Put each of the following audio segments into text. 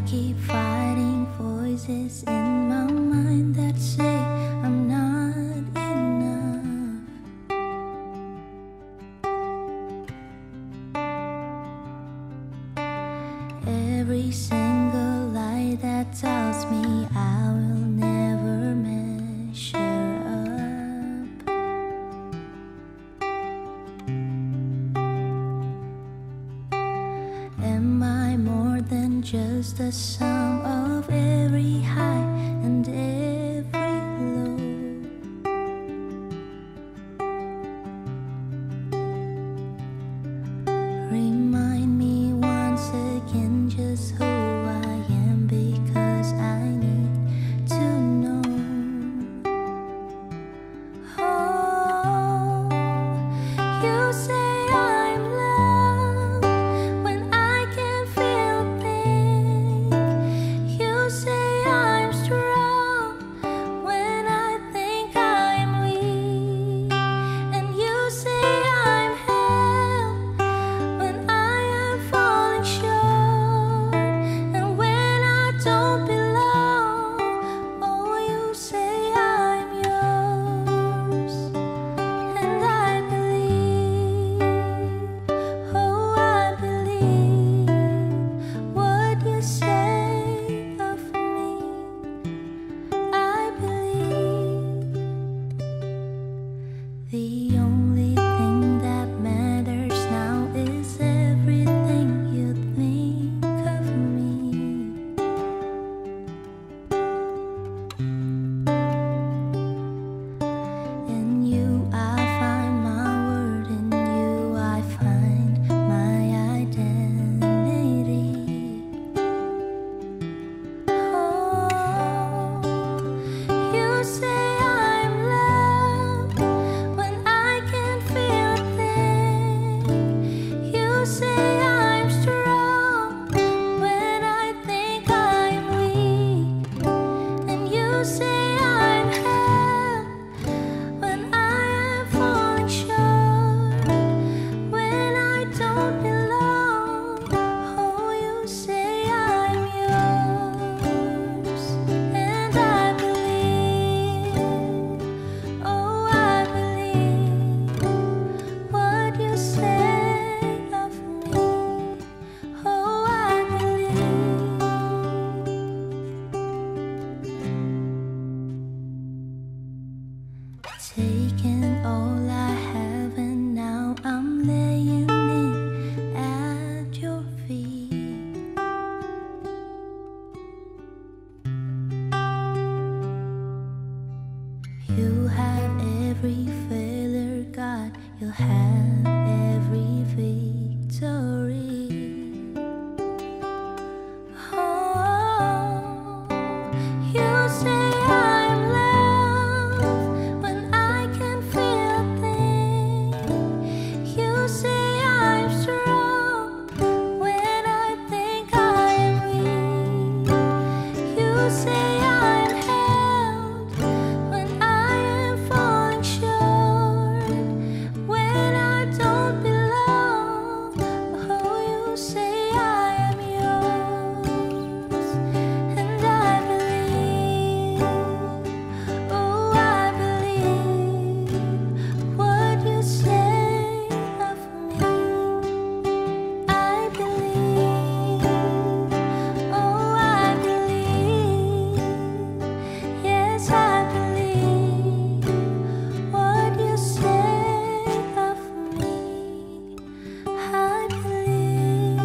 keep fighting voices in my mind that say I'm not enough. Every single lie that tells me I will never measure up. Am I more than just the sum of every high and every low? Remind me once again just who I am, because I need to know. Oh, you say I'm loved when I can feel a thing. You say I'm strong when I think I'm weak. And you say I'm held when I am falling short. And when I don't belong, oh, you say I'm yours. And I believe, oh, I believe what you say of me. I believe the only thing that matters now is everything you think of me. In you I find my word, in you I find my identity. Oh, you say I'm loved when I can feel a thing. You say I'm strong when I think I'm weak. And you say I'm held when I am falling short. When I don't belong, oh, you say I'm yours. And I believe, oh, I believe what you say of me. Oh, I believe. Taking all I have and now I'm laying it at your feet. You have every failure, God, you'll have every victory. Oh, you say I'm loved when I can feel a thing. You say I'm strong when I think I'm weak. You say I'm held when I am falling short. When I don't belong, oh, you say I am yours. And I believe, oh, I believe what you say of me. I believe, oh, I believe, yes, I believe what you say of me. I believe.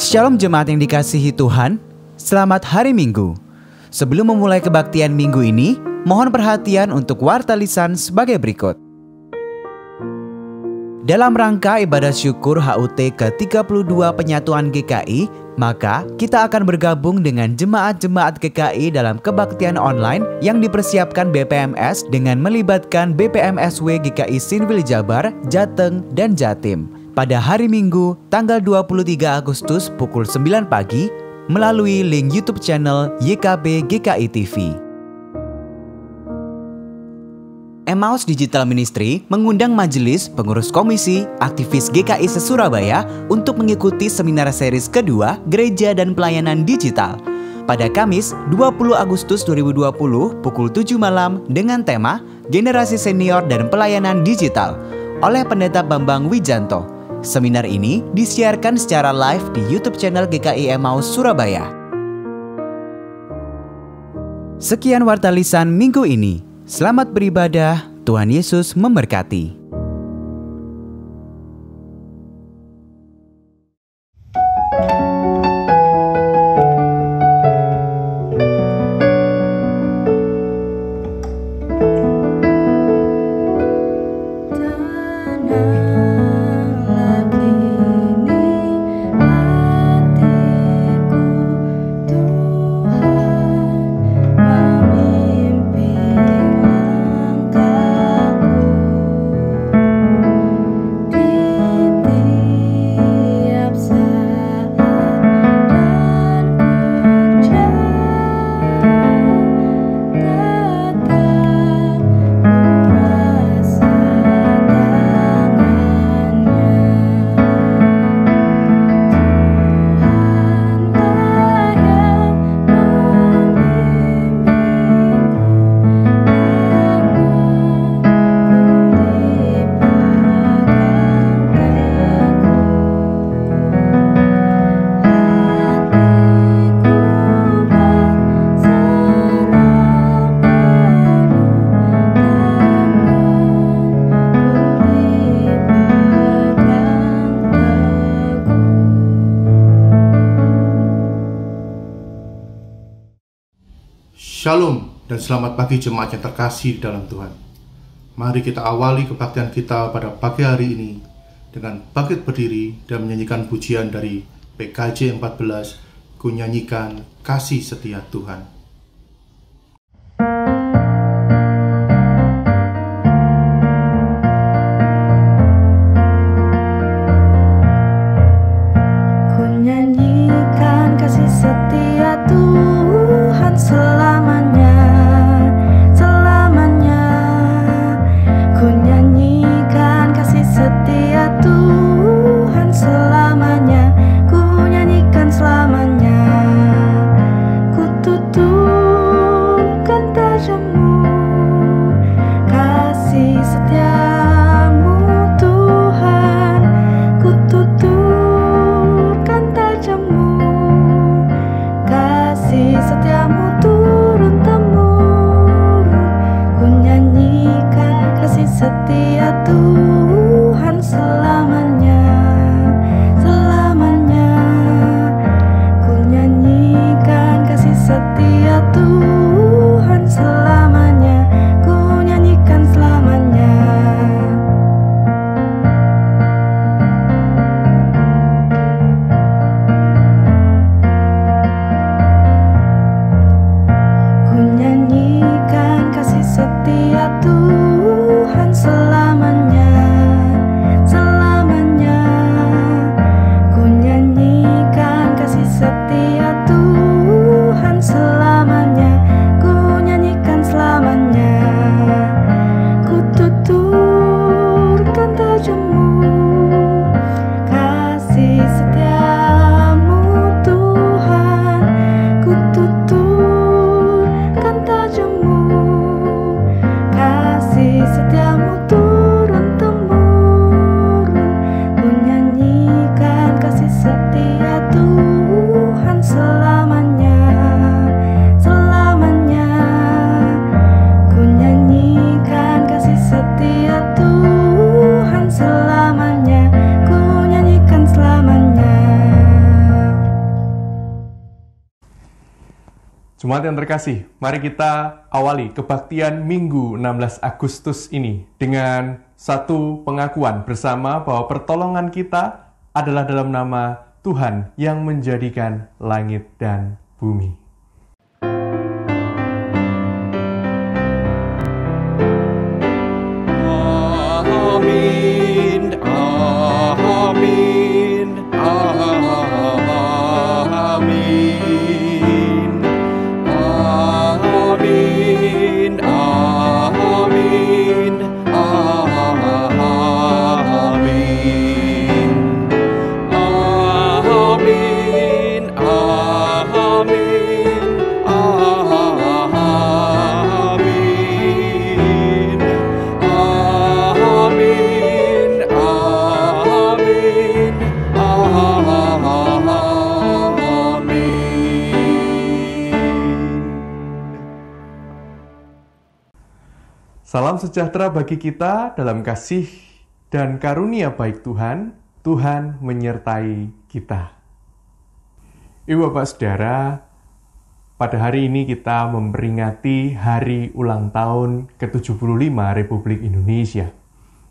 Shalom jemaat yang dikasihi Tuhan, selamat hari Minggu. Sebelum memulai kebaktian minggu ini, mohon perhatian untuk warta lisan sebagai berikut. Dalam rangka ibadah syukur HUT ke-32 Penyatuan GKI, maka kita akan bergabung dengan jemaat-jemaat GKI dalam kebaktian online yang dipersiapkan BPMS dengan melibatkan BPMSW GKI Sinwil Jabar, Jateng, dan Jatim pada hari Minggu tanggal 23 Agustus pukul 9 pagi melalui link YouTube channel YKB GKI TV. Emmaus Digital Ministry mengundang majelis, pengurus komisi, aktivis GKI se-Surabaya untuk mengikuti seminar series kedua Gereja dan Pelayanan Digital pada Kamis 20 Agustus 2020 pukul 7 malam dengan tema Generasi Senior dan Pelayanan Digital oleh Pendeta Bambang Wijanto. Seminar ini disiarkan secara live di YouTube channel GKI Emmaus Surabaya. Sekian warta lisan minggu ini. Selamat beribadah, Tuhan Yesus memberkati. Shalom dan selamat pagi jemaat yang terkasih di dalam Tuhan. Mari kita awali kebaktian kita pada pagi hari ini dengan bangkit berdiri dan menyanyikan pujian dari PKJ 14, Ku nyanyikan kasih setia Tuhan. Ku tutup Jemaat yang terkasih, mari kita awali kebaktian Minggu 16 Agustus ini dengan satu pengakuan bersama bahwa pertolongan kita adalah dalam nama Tuhan yang menjadikan langit dan bumi. Amin, amin, amin. Salam sejahtera bagi kita dalam kasih dan karunia baik Tuhan. Tuhan menyertai kita. Ibu Bapak Saudara, pada hari ini kita memperingati hari ulang tahun ke-75 Republik Indonesia.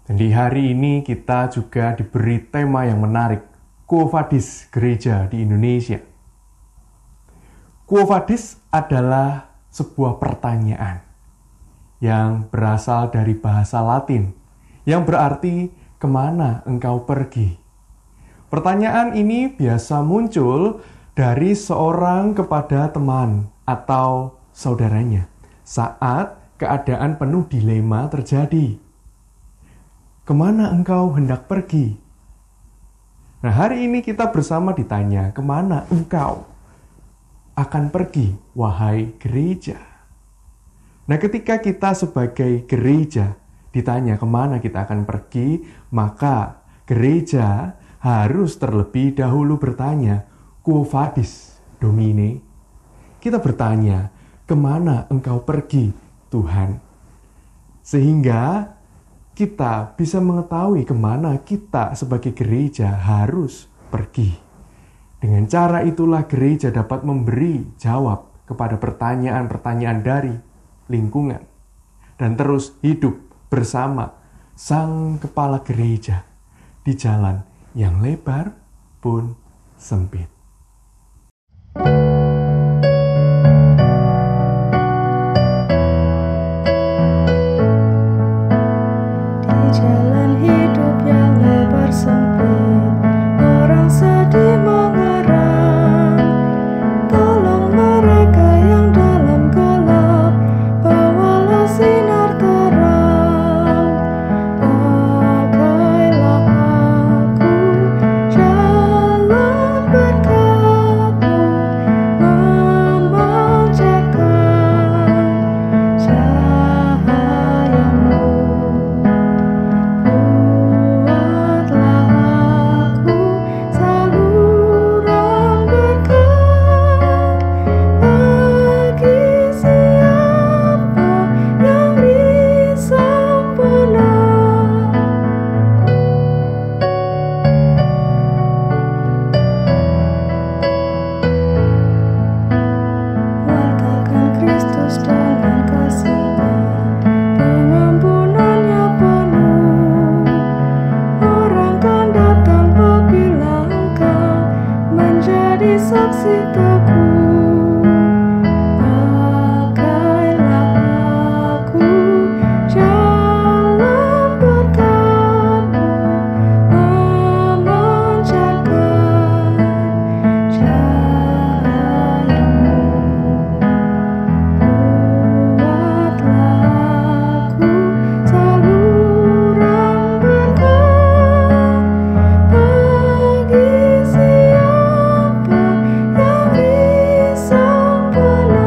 Dan di hari ini kita juga diberi tema yang menarik, Quo Vadis Gereja di Indonesia. Quo Vadis adalah sebuah pertanyaan yang berasal dari bahasa Latin, yang berarti kemana engkau pergi? Pertanyaan ini biasa muncul dari seorang kepada teman atau saudaranya saat keadaan penuh dilema terjadi. Kemana engkau hendak pergi? Nah, hari ini kita bersama ditanya, kemana engkau akan pergi, wahai gereja? Nah, ketika kita sebagai gereja ditanya kemana kita akan pergi, maka gereja harus terlebih dahulu bertanya, Quo Vadis Domine? Kita bertanya, kemana engkau pergi, Tuhan? Sehingga kita bisa mengetahui kemana kita sebagai gereja harus pergi. Dengan cara itulah gereja dapat memberi jawab kepada pertanyaan-pertanyaan dari lingkungan, dan terus hidup bersama Sang Kepala Gereja di jalan yang lebar pun sempit. Di jalan hidup yang lebar sempit, orang sedih mengerang. Tolong mereka yang dalam gelap, bawalah sinar terang. Pakailah aku jalan berkat-Mu, memancarkan cahaya-Mu. Buatlah aku saluran berkat bagi siapa yang risau benar. Wartakan Kristus dengan kasih-Nya, pengampunan-Nya penuh. Orang kan datang apabila engkau menjadi saksi teguh. Pakailah aku jalan berkat-Mu, memancarkan cahaya-Mu. Buatlah aku saluran berkat bagi siapa yang risau benar.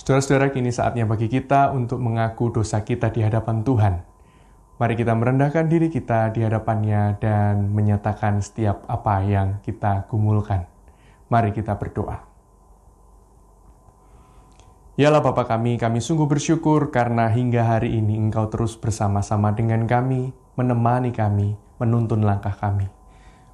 Saudara-saudara, kini saatnya bagi kita untuk mengaku dosa kita di hadapan Tuhan. Mari kita merendahkan diri kita di hadapan-Nya dan menyatakan setiap apa yang kita gumulkan. Mari kita berdoa. Yalah Bapa kami sungguh bersyukur karena hingga hari ini Engkau terus bersama-sama dengan kami, menemani kami, menuntun langkah kami.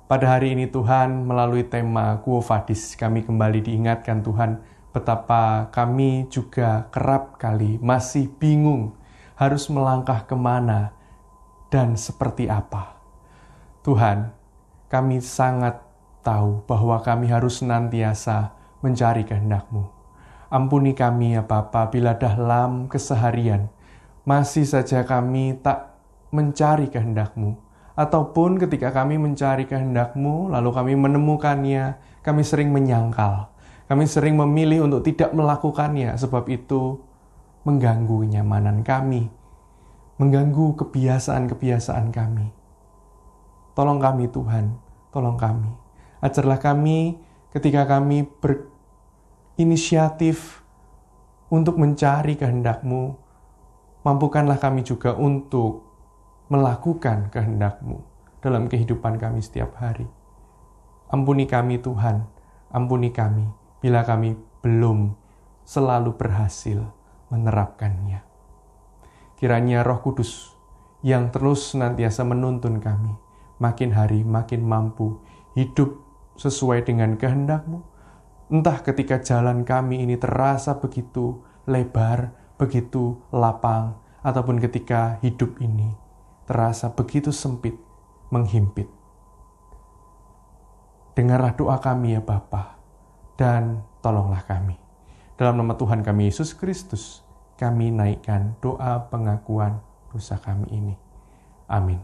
Pada hari ini Tuhan, melalui tema Quo Vadis, kami kembali diingatkan Tuhan betapa kami juga kerap kali masih bingung harus melangkah kemana dan seperti apa. Tuhan, kami sangat tahu bahwa kami harus senantiasa mencari kehendak-Mu. Ampuni kami ya Bapa bila dalam keseharian masih saja kami tak mencari kehendak-Mu. Ataupun ketika kami mencari kehendak-Mu, lalu kami menemukannya, kami sering menyangkal. Kami sering memilih untuk tidak melakukannya, sebab itu mengganggu kenyamanan kami, mengganggu kebiasaan-kebiasaan kami. Tolong kami Tuhan, tolong kami. Ajarlah kami ketika kami berinisiatif untuk mencari kehendak-Mu, mampukanlah kami juga untuk melakukan kehendak-Mu dalam kehidupan kami setiap hari. Ampuni kami Tuhan, ampuni kami bila kami belum selalu berhasil menerapkannya. Kiranya Roh Kudus yang terus senantiasa menuntun kami, makin hari makin mampu hidup sesuai dengan kehendak-Mu. Entah ketika jalan kami ini terasa begitu lebar, begitu lapang, ataupun ketika hidup ini terasa begitu sempit, menghimpit. Dengarlah doa kami ya Bapa, dan tolonglah kami. Dalam nama Tuhan kami Yesus Kristus, kami naikkan doa pengakuan dosa kami ini. Amin.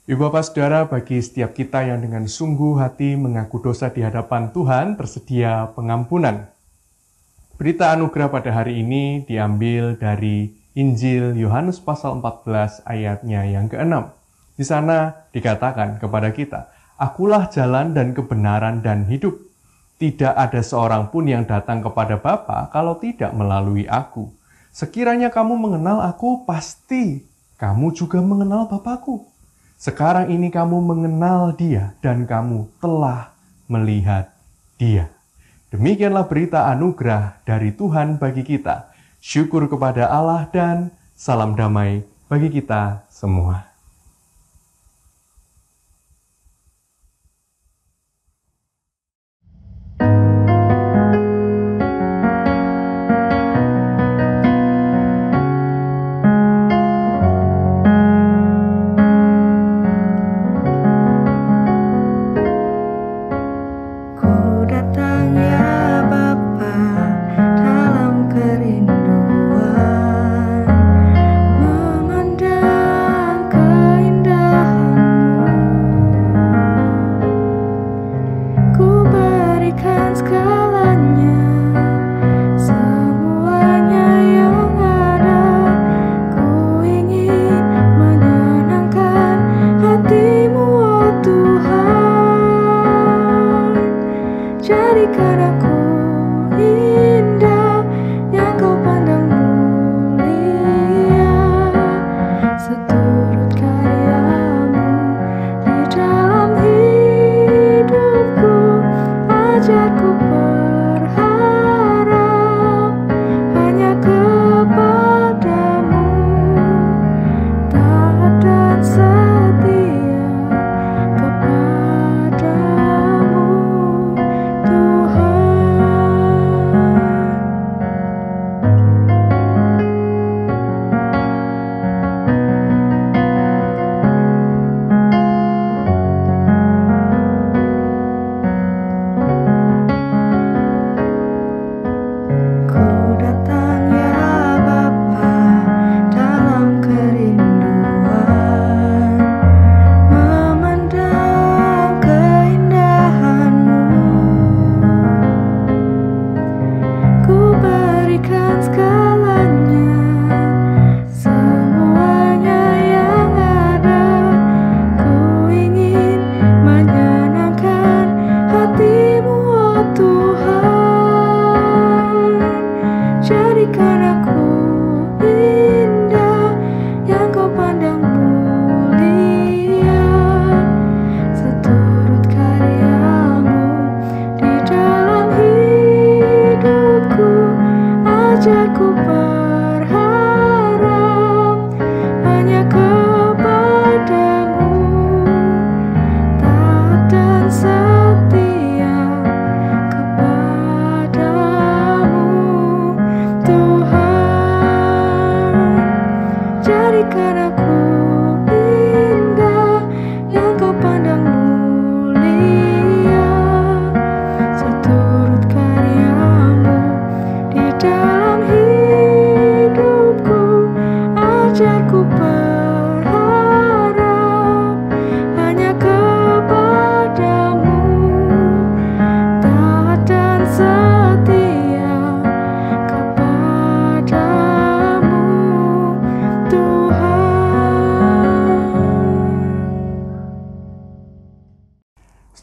Ibu Bapak Saudara, bagi setiap kita yang dengan sungguh hati mengaku dosa di hadapan Tuhan, tersedia pengampunan. Berita anugerah pada hari ini diambil dari Injil Yohanes pasal 14 ayatnya yang ke-6. Di sana dikatakan kepada kita, "Akulah jalan dan kebenaran dan hidup. Tidak ada seorang pun yang datang kepada Bapa kalau tidak melalui aku. Sekiranya kamu mengenal aku, pasti kamu juga mengenal Bapa-Ku. Sekarang ini kamu mengenal Dia dan kamu telah melihat Dia." Demikianlah berita anugerah dari Tuhan bagi kita. syukur kepada Allah, dan salam damai bagi kita semua.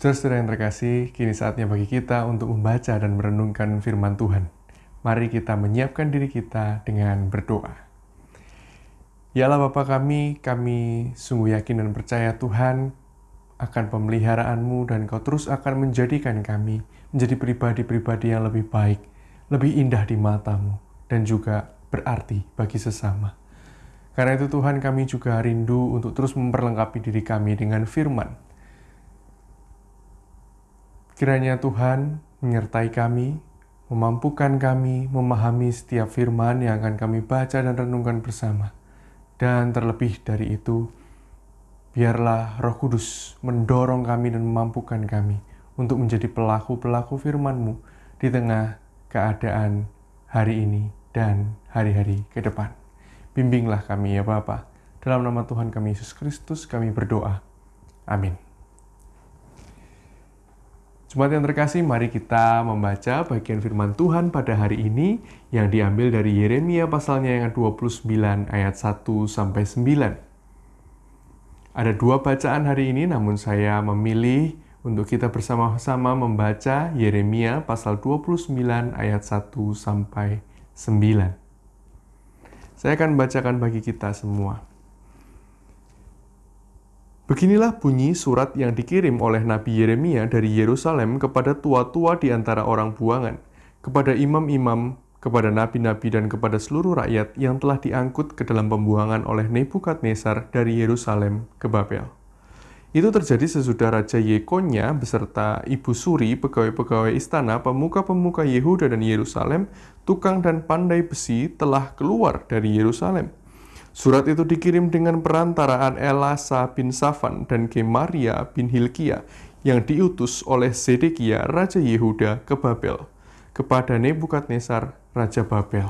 Saudara-saudara yang terkasih, kini saatnya bagi kita untuk membaca dan merenungkan firman Tuhan. Mari kita menyiapkan diri kita dengan berdoa. Ya Allah Bapa kami sungguh yakin dan percaya Tuhan akan pemeliharaanmu dan Kau terus akan menjadikan kami menjadi pribadi-pribadi yang lebih baik, lebih indah di mata-Mu, dan juga berarti bagi sesama. Karena itu Tuhan kami juga rindu untuk terus memperlengkapi diri kami dengan firman. Kiranya Tuhan menyertai kami, memampukan kami memahami setiap firman yang akan kami baca dan renungkan bersama. Dan terlebih dari itu, biarlah Roh Kudus mendorong kami dan memampukan kami untuk menjadi pelaku-pelaku firman-Mu di tengah keadaan hari ini dan hari-hari ke depan. Bimbinglah kami ya Bapa. Dalam nama Tuhan kami Yesus Kristus kami berdoa. Amin. Jemaat yang terkasih, mari kita membaca bagian firman Tuhan pada hari ini yang diambil dari Yeremia pasalnya yang ke-29 ayat 1-9. Ada dua bacaan hari ini, namun saya memilih untuk kita bersama-sama membaca Yeremia pasal 29 ayat 1-9. Saya akan bacakan bagi kita semua. Beginilah bunyi surat yang dikirim oleh Nabi Yeremia dari Yerusalem kepada tua-tua di antara orang buangan, kepada imam-imam kepada nabi-nabi dan kepada seluruh rakyat yang telah diangkut ke dalam pembuangan oleh Nebukadnezar dari Yerusalem ke Babel. Itu terjadi sesudah Raja Yekonya beserta Ibu Suri, pegawai-pegawai istana, pemuka-pemuka Yehuda dan Yerusalem, tukang dan pandai besi telah keluar dari Yerusalem. Surat itu dikirim dengan perantaraan Elasa bin Safan dan Gemaria bin Hilkia yang diutus oleh Zedekia, Raja Yehuda ke Babel, kepada Nebukadnezar, Raja Babel.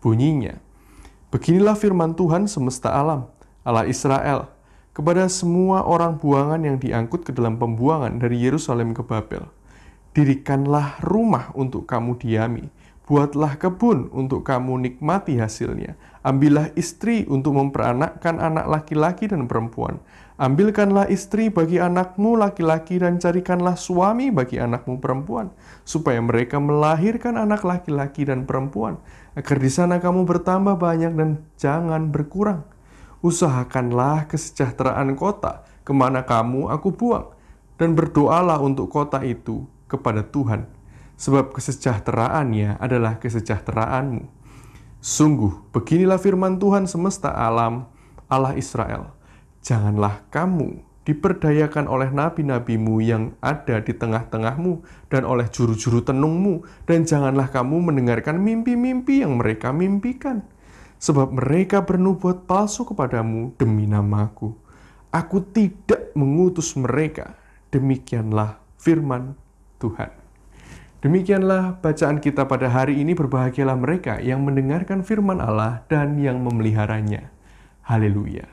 Bunyinya, beginilah firman Tuhan semesta alam, Allah Israel, kepada semua orang buangan yang diangkut ke dalam pembuangan dari Yerusalem ke Babel. Dirikanlah rumah untuk kamu diami, buatlah kebun untuk kamu nikmati hasilnya. Ambillah istri untuk memperanakkan anak laki-laki dan perempuan. Ambilkanlah istri bagi anakmu laki-laki dan carikanlah suami bagi anakmu perempuan, supaya mereka melahirkan anak laki-laki dan perempuan, agar di sana kamu bertambah banyak dan jangan berkurang. Usahakanlah kesejahteraan kota kemana kamu aku buang, dan berdoalah untuk kota itu kepada Tuhan, sebab kesejahteraannya adalah kesejahteraanmu. Sungguh, beginilah firman Tuhan semesta alam, Allah Israel. Janganlah kamu diperdayakan oleh nabi-nabimu yang ada di tengah-tengahmu dan oleh juru-juru tenungmu, dan janganlah kamu mendengarkan mimpi-mimpi yang mereka mimpikan. Sebab mereka bernubuat palsu kepadamu demi namaku. Aku tidak mengutus mereka. Demikianlah firman Tuhan. Demikianlah bacaan kita pada hari ini. Berbahagialah mereka yang mendengarkan firman Allah dan yang memeliharanya. Haleluya.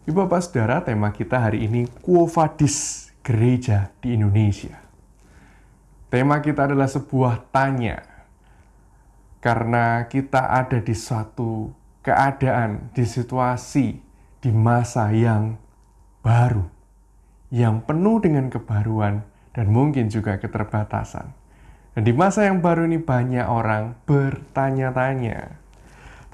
Ibu Bapak Saudara, tema kita hari ini Quo Vadis, Gereja di Indonesia. Tema kita adalah sebuah tanya, karena kita ada di suatu keadaan, di situasi, di masa yang baru, yang penuh dengan kebaruan dan mungkin juga keterbatasan. Dan di masa yang baru ini banyak orang bertanya-tanya.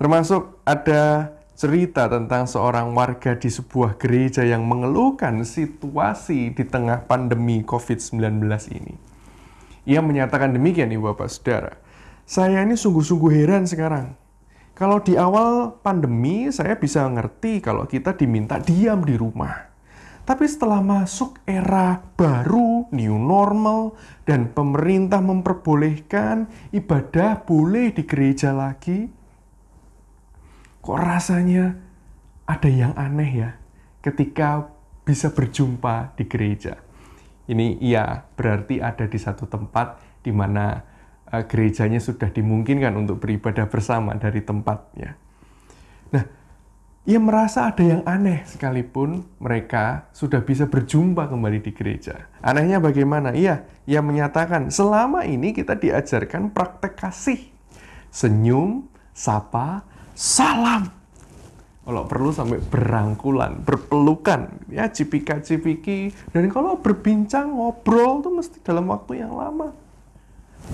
Termasuk ada cerita tentang seorang warga di sebuah gereja yang mengeluhkan situasi di tengah pandemi COVID-19 ini. Ia menyatakan demikian, Ibu Bapak Saudara. Saya ini sungguh-sungguh heran sekarang. Kalau di awal pandemi, saya bisa ngerti kalau kita diminta diam di rumah. Tapi setelah masuk era baru, new normal, dan pemerintah memperbolehkan ibadah boleh di gereja lagi, kok rasanya ada yang aneh ya ketika bisa berjumpa di gereja. Ini ia berarti ada di satu tempat di mana gerejanya sudah dimungkinkan untuk beribadah bersama dari tempatnya. Nah, ia merasa ada yang aneh sekalipun mereka sudah bisa berjumpa kembali di gereja. Anehnya bagaimana? Ia menyatakan selama ini kita diajarkan praktek kasih. Senyum, sapa, salam. Kalau perlu sampai berangkulan, berpelukan, ya cipika-cipiki. Dan kalau berbincang, ngobrol tuh mesti dalam waktu yang lama.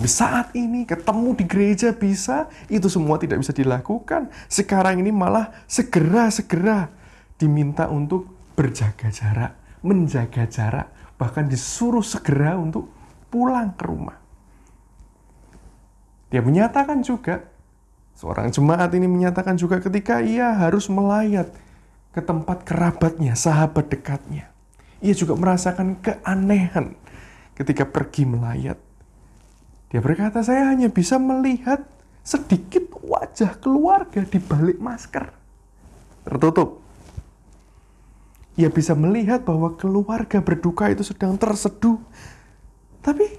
Saat ini ketemu di gereja bisa, itu semua tidak bisa dilakukan. Sekarang ini malah segera-segera diminta untuk berjaga jarak, menjaga jarak, bahkan disuruh segera untuk pulang ke rumah. Dia menyatakan juga, seorang jemaat ini menyatakan juga ketika ia harus melayat ke tempat kerabatnya, sahabat dekatnya. Ia juga merasakan keanehan ketika pergi melayat. Dia berkata, saya hanya bisa melihat sedikit wajah keluarga di balik masker tertutup. Ia bisa melihat bahwa keluarga berduka itu sedang terseduh. Tapi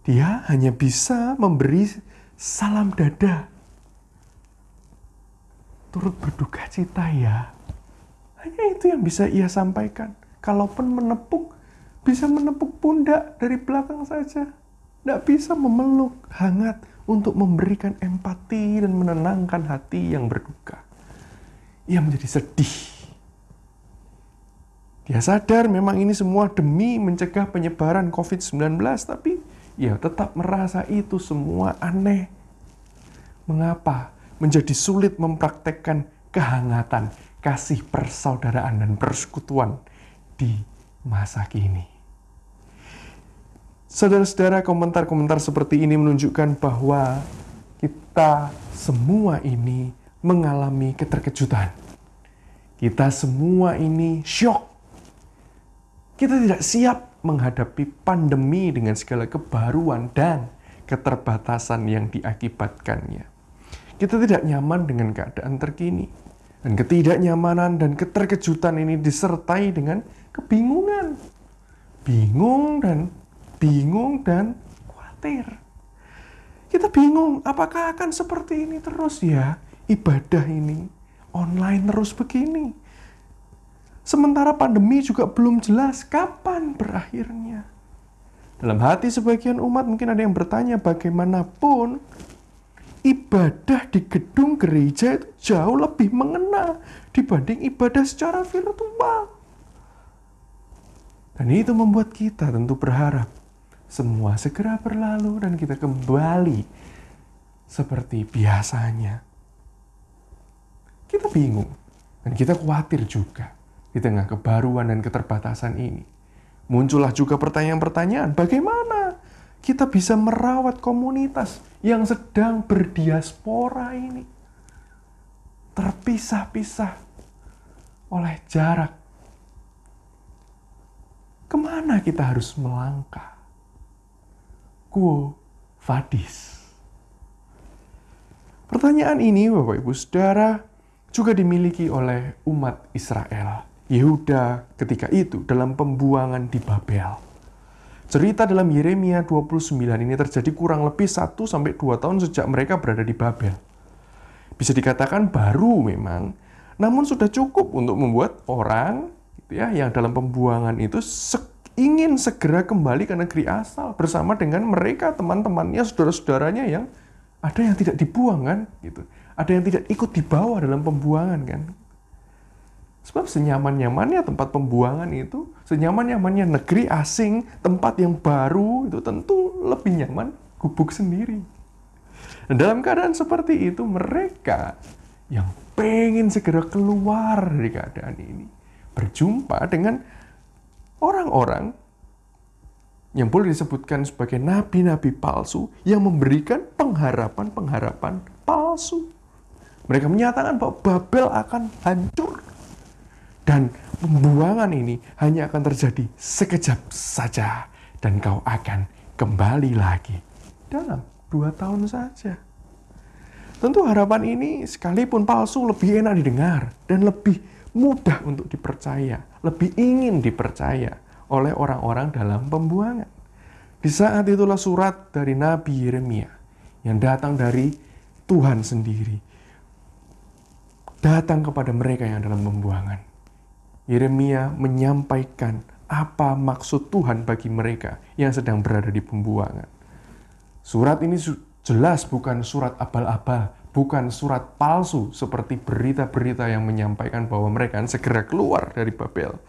dia hanya bisa memberi salam dada. Turut berduka cita ya. Hanya itu yang bisa ia sampaikan. Kalaupun menepuk, bisa menepuk pundak dari belakang saja. Tidak bisa memeluk hangat untuk memberikan empati dan menenangkan hati yang berduka. Ia menjadi sedih. Dia sadar memang ini semua demi mencegah penyebaran COVID-19, tapi ia tetap merasa itu semua aneh. Mengapa menjadi sulit mempraktekkan kehangatan, kasih persaudaraan dan persekutuan di masa kini? Saudara-saudara, komentar-komentar seperti ini menunjukkan bahwa kita semua ini mengalami keterkejutan. Kita semua ini syok. Kita tidak siap menghadapi pandemi dengan segala kebaruan dan keterbatasan yang diakibatkannya. Kita tidak nyaman dengan keadaan terkini. Dan ketidaknyamanan dan keterkejutan ini disertai dengan kebingungan. Bingung dan khawatir. Kita bingung, apakah akan seperti ini terus ya? Ibadah ini online terus begini. Sementara pandemi juga belum jelas kapan berakhirnya. Dalam hati sebagian umat mungkin ada yang bertanya, bagaimanapun ibadah di gedung gereja itu jauh lebih mengena dibanding ibadah secara virtual. Dan itu membuat kita tentu berharap semua segera berlalu dan kita kembali seperti biasanya. Kita bingung dan kita khawatir juga di tengah kebaruan dan keterbatasan ini. Muncullah juga pertanyaan-pertanyaan, bagaimana kita bisa merawat komunitas yang sedang berdiaspora ini? Terpisah-pisah oleh jarak. Kemana kita harus melangkah? Quo vadis. Pertanyaan ini, Bapak Ibu Saudara, juga dimiliki oleh umat Israel, Yehuda ketika itu dalam pembuangan di Babel. Cerita dalam Yeremia 29 ini terjadi kurang lebih 1-2 tahun sejak mereka berada di Babel. Bisa dikatakan baru memang, namun sudah cukup untuk membuat orang yang dalam pembuangan itu ingin segera kembali ke negeri asal bersama dengan mereka, teman-temannya, saudara-saudaranya yang ada yang tidak dibuang kan, gitu. Ada yang tidak ikut dibawa dalam pembuangan kan. Sebab senyaman-nyamannya tempat pembuangan itu, senyaman-nyamannya negeri asing, tempat yang baru itu tentu lebih nyaman gubuk sendiri. Dan dalam keadaan seperti itu mereka yang pengen segera keluar dari keadaan ini berjumpa dengan orang-orang yang boleh disebutkan sebagai nabi-nabi palsu yang memberikan pengharapan-pengharapan palsu. Mereka menyatakan bahwa Babel akan hancur. Dan pembuangan ini hanya akan terjadi sekejap saja. Dan kau akan kembali lagi dalam 2 tahun saja. Tentu harapan ini sekalipun palsu lebih enak didengar dan lebih mudah untuk dipercaya, lebih ingin dipercaya oleh orang-orang dalam pembuangan. Di saat itulah surat dari Nabi Yeremia yang datang dari Tuhan sendiri datang kepada mereka yang dalam pembuangan. Yeremia menyampaikan apa maksud Tuhan bagi mereka yang sedang berada di pembuangan. Surat ini jelas bukan surat abal-abal, bukan surat palsu seperti berita-berita yang menyampaikan bahwa mereka akan segera keluar dari Babel.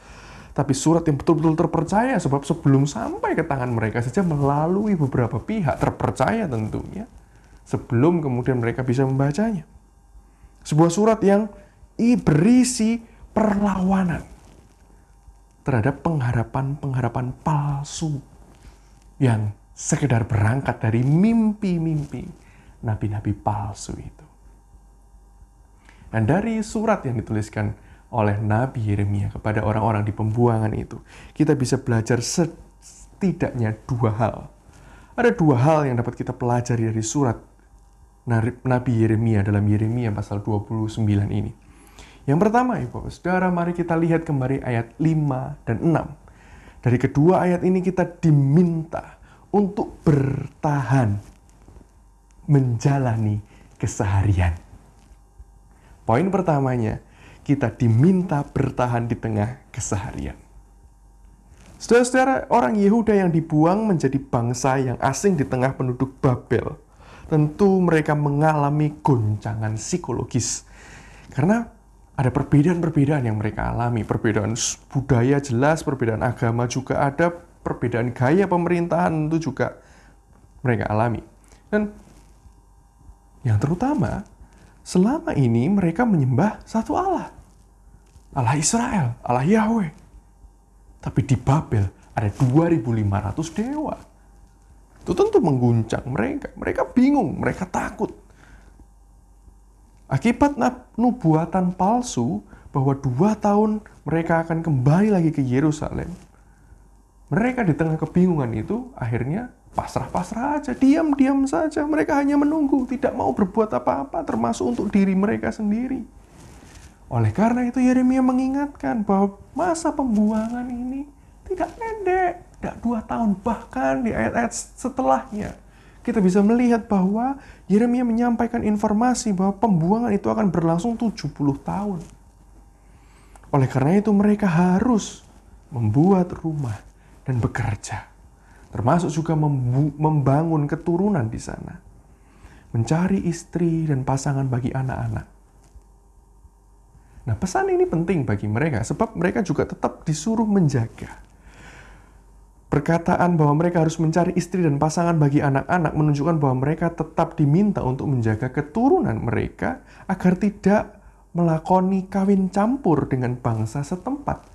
Tapi surat yang betul-betul terpercaya, sebab sebelum sampai ke tangan mereka saja melalui beberapa pihak terpercaya tentunya, sebelum kemudian mereka bisa membacanya. Sebuah surat yang berisi perlawanan terhadap pengharapan-pengharapan palsu yang sekedar berangkat dari mimpi-mimpi nabi-nabi palsu itu. Dan dari surat yang dituliskan oleh Nabi Yeremia kepada orang-orang di pembuangan itu, kita bisa belajar setidaknya 2 hal. Ada 2 hal yang dapat kita pelajari dari surat Nabi Yeremia dalam Yeremia pasal 29 ini. Yang pertama, Ibu Saudara, mari kita lihat kembali ayat 5 dan 6. Dari kedua ayat ini kita diminta untuk bertahan menjalani keseharian. Poin pertamanya, kita diminta bertahan di tengah keseharian. Saudara-saudara, orang Yehuda yang dibuang menjadi bangsa yang asing di tengah penduduk Babel, tentu mereka mengalami goncangan psikologis. Karena Ada perbedaan-perbedaan yang mereka alami. Perbedaan budaya jelas, perbedaan agama juga ada, perbedaan gaya pemerintahan itu juga mereka alami. Dan yang terutama, selama ini mereka menyembah satu Allah. Allah Israel, Allah Yahweh. Tapi di Babel ada 2.500 dewa. Itu tentu mengguncang mereka. Mereka bingung, mereka takut. Akibat nubuatan palsu bahwa 2 tahun mereka akan kembali lagi ke Yerusalem. Mereka di tengah kebingungan itu akhirnya pasrah-pasrah aja, diam-diam saja. Mereka hanya menunggu, tidak mau berbuat apa-apa, termasuk untuk diri mereka sendiri. Oleh karena itu Yeremia mengingatkan bahwa masa pembuangan ini tidak pendek, tidak 2 tahun, bahkan di ayat-ayat setelahnya. Kita bisa melihat bahwa Yeremia menyampaikan informasi bahwa pembuangan itu akan berlangsung 70 tahun. Oleh karena itu mereka harus membuat rumah dan bekerja. Termasuk juga membangun keturunan di sana. Mencari istri dan pasangan bagi anak-anak. Nah, pesan ini penting bagi mereka sebab mereka juga tetap disuruh menjaga. Perkataan bahwa mereka harus mencari istri dan pasangan bagi anak-anak menunjukkan bahwa mereka tetap diminta untuk menjaga keturunan mereka agar tidak melakoni kawin campur dengan bangsa setempat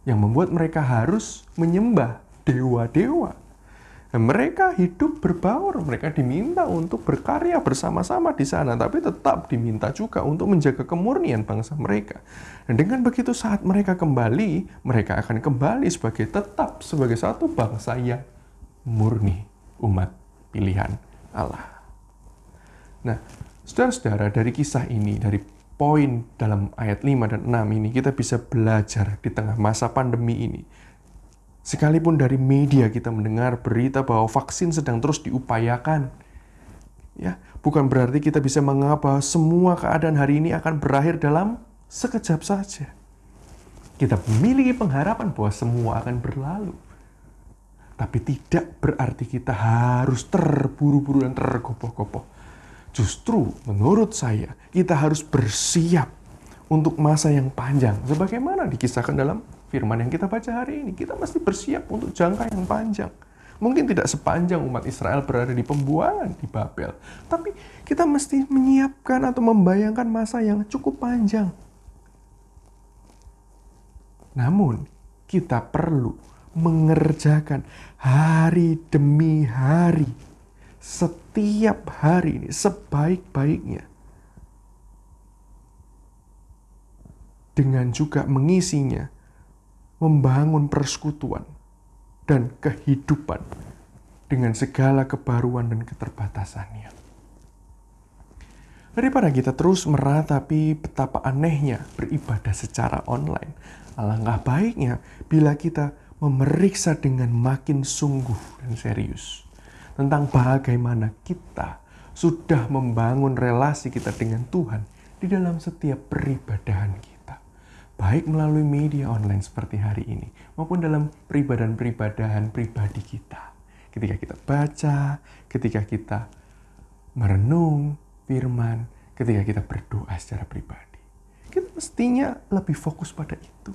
yang membuat mereka harus menyembah dewa-dewa. Dan mereka hidup berbaur, mereka diminta untuk berkarya bersama-sama di sana, tapi tetap diminta juga untuk menjaga kemurnian bangsa mereka. Dan dengan begitu saat mereka kembali, mereka akan kembali tetap sebagai satu bangsa yang murni, umat pilihan Allah. Nah, saudara-saudara, dari kisah ini, dari poin dalam ayat 5 dan 6 ini, kita bisa belajar di tengah masa pandemi ini. Sekalipun dari media kita mendengar berita bahwa vaksin sedang terus diupayakan, ya, bukan berarti kita bisa menganggap bahwa semua keadaan hari ini akan berakhir dalam sekejap saja. Kita memiliki pengharapan bahwa semua akan berlalu. Tapi tidak berarti kita harus terburu-buru dan tergopoh-gopoh. Justru menurut saya, kita harus bersiap untuk masa yang panjang. Sebagaimana dikisahkan dalam firman yang kita baca hari ini, kita mesti bersiap untuk jangka yang panjang. Mungkin tidak sepanjang umat Israel berada di pembuangan di Babel, tapi kita mesti menyiapkan atau membayangkan masa yang cukup panjang. Namun, kita perlu mengerjakan hari demi hari, setiap hari ini sebaik-baiknya. Dengan juga mengisinya, membangun persekutuan dan kehidupan dengan segala kebaruan dan keterbatasannya. Daripada kita terus meratapi betapa anehnya beribadah secara online, alangkah baiknya bila kita memeriksa dengan makin sungguh dan serius tentang bagaimana kita sudah membangun relasi kita dengan Tuhan di dalam setiap peribadahan kita. Baik melalui media online seperti hari ini, maupun dalam peribadahan-peribadahan pribadi kita. Ketika kita baca, ketika kita merenung firman, ketika kita berdoa secara pribadi. Kita mestinya lebih fokus pada itu.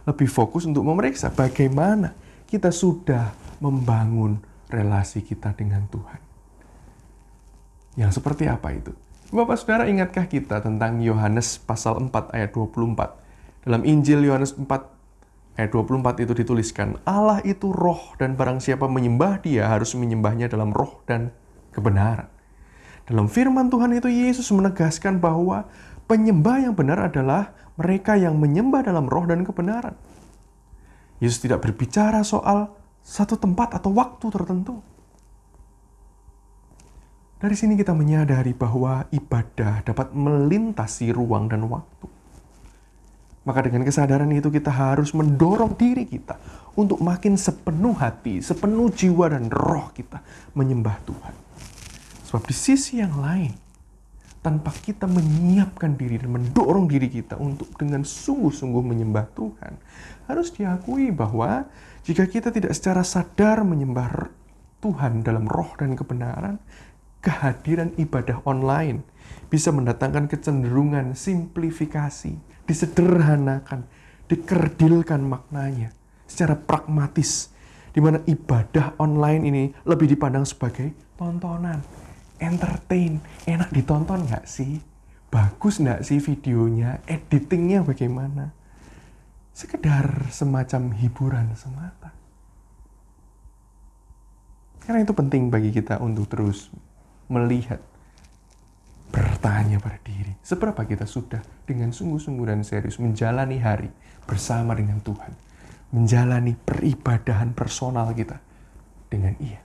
Lebih fokus untuk memeriksa bagaimana kita sudah membangun relasi kita dengan Tuhan. Yang seperti apa itu? Bapak Saudara, ingatkah kita tentang Yohanes pasal 4 ayat 24? Dalam Injil Yohanes 4 ayat 24 itu dituliskan, Allah itu roh dan barang siapa menyembah dia harus menyembahnya dalam roh dan kebenaran. Dalam firman Tuhan itu Yesus menegaskan bahwa penyembah yang benar adalah mereka yang menyembah dalam roh dan kebenaran. Yesus tidak berbicara soal satu tempat atau waktu tertentu. Dari sini kita menyadari bahwa ibadah dapat melintasi ruang dan waktu. Maka dengan kesadaran itu kita harus mendorong diri kita untuk makin sepenuh hati, sepenuh jiwa dan roh kita menyembah Tuhan. Sebab di sisi yang lain, tanpa kita menyiapkan diri dan mendorong diri kita untuk dengan sungguh-sungguh menyembah Tuhan, harus diakui bahwa jika kita tidak secara sadar menyembah Tuhan dalam roh dan kebenaran, kehadiran ibadah online bisa mendatangkan kecenderungan simplifikasi disederhanakan, dikerdilkan maknanya secara pragmatis, di mana ibadah online ini lebih dipandang sebagai tontonan, entertain, enak ditonton nggak sih? Bagus nggak sih videonya? Editingnya bagaimana? Sekedar semacam hiburan semata. Karena itu penting bagi kita untuk terus melihat, bertanya pada diri, seberapa kita sudah dengan sungguh-sungguh dan serius menjalani hari bersama dengan Tuhan, menjalani peribadahan personal kita dengan Ia.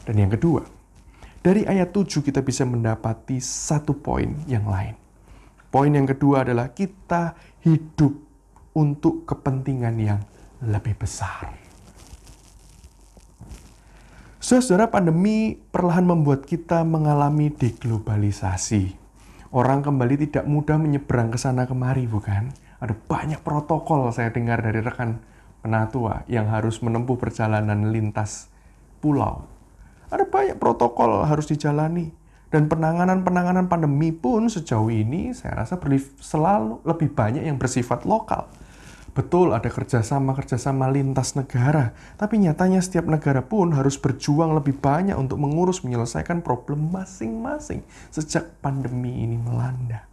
Dan yang kedua, dari ayat 7 kita bisa mendapati satu poin yang lain. Poin yang kedua adalah kita hidup untuk kepentingan yang lebih besar. Saudara, pandemi perlahan membuat kita mengalami deglobalisasi. Orang kembali tidak mudah menyeberang ke sana kemari, bukan? Ada banyak protokol saya dengar dari rekan penatua yang harus menempuh perjalanan lintas pulau. Ada banyak protokol harus dijalani. Dan penanganan pandemi pun sejauh ini saya rasa selalu lebih banyak yang bersifat lokal. Betul ada kerjasama lintas negara, tapi nyatanya setiap negara pun harus berjuang lebih banyak untuk mengurus menyelesaikan problem masing-masing sejak pandemi ini melanda.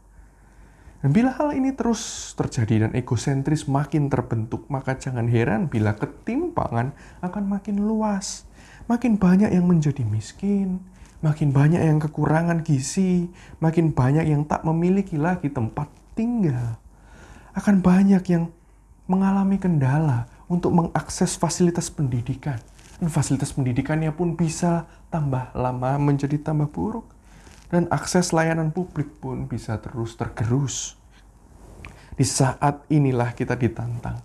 Dan bila hal ini terus terjadi dan egosentris makin terbentuk, maka jangan heran bila ketimpangan akan makin luas. Makin banyak yang menjadi miskin, makin banyak yang kekurangan gizi, makin banyak yang tak memiliki lagi tempat tinggal. Akan banyak yang mengalami kendala untuk mengakses fasilitas pendidikan. Dan fasilitas pendidikannya pun bisa tambah lama menjadi tambah buruk. Dan akses layanan publik pun bisa terus tergerus. Di saat inilah kita ditantang